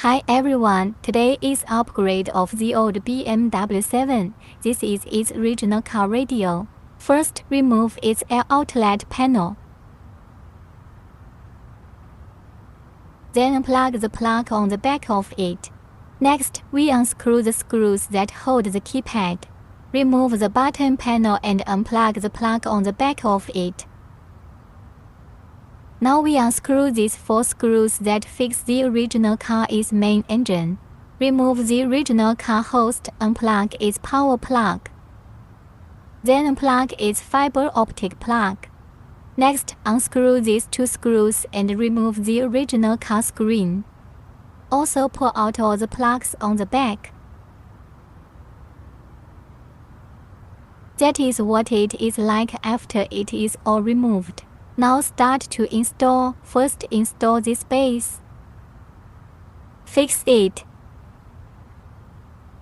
Hi everyone, today is upgrade of the old BMW 7. This is its original car radio. First, remove its air outlet panel. Then unplug the plug on the back of it. Next, we unscrew the screws that hold the keypad. Remove the button panel and unplug the plug on the back of it. Now we unscrew these 4 screws that fix the original car's main engine. Remove the original car host, unplug its power plug. Then unplug its fiber optic plug. Next, unscrew these 2 screws and remove the original car screen. Also pull out all the plugs on the back. That is what it is like after it is all removed. Now start to install. First install this base. Fix it.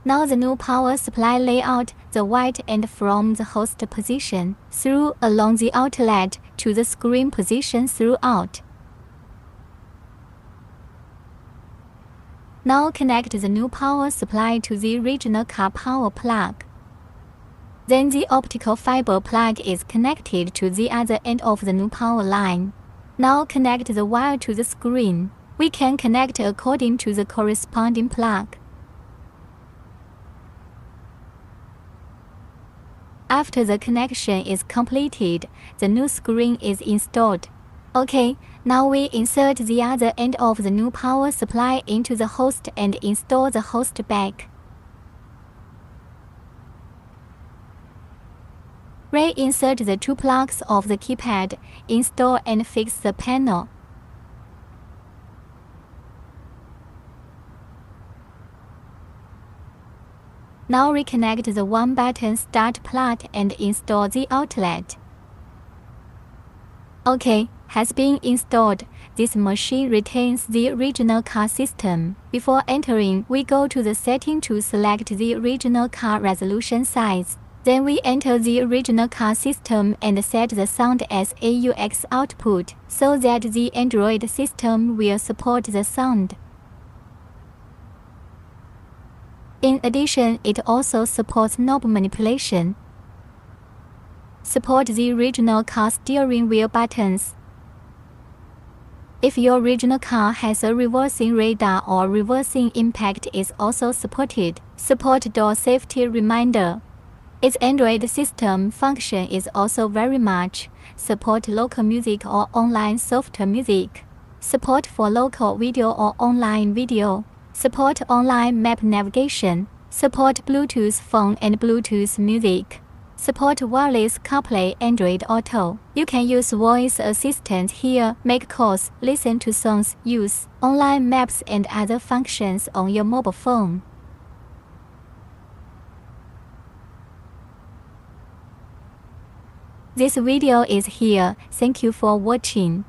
Now the new power supply layout, the white end from the host position, through along the outlet to the screen position throughout. Now connect the new power supply to the original car power plug. Then the optical fiber plug is connected to the other end of the new power line. Now connect the wire to the screen. We can connect according to the corresponding plug. After the connection is completed, the new screen is installed. OK, now we insert the other end of the new power supply into the host and install the host back. Reinsert the 2 plugs of the keypad, install and fix the panel. Now reconnect the 1-button start plug and install the outlet. OK, has been installed. This machine retains the original car system. Before entering, we go to the setting to select the original car resolution size. Then we enter the original car system and set the sound as AUX output, so that the Android system will support the sound. In addition, it also supports knob manipulation. Support the original car steering wheel buttons. If your original car has a reversing radar or reversing impact is also supported. Support door safety reminder. Its Android system function is also very much. Support local music or online software music. Support for local video or online video. Support online map navigation. Support Bluetooth phone and Bluetooth music. Support wireless CarPlay Android Auto. You can use voice assistant here, make calls, listen to songs, use online maps and other functions on your mobile phone. This video is here. Thank you for watching.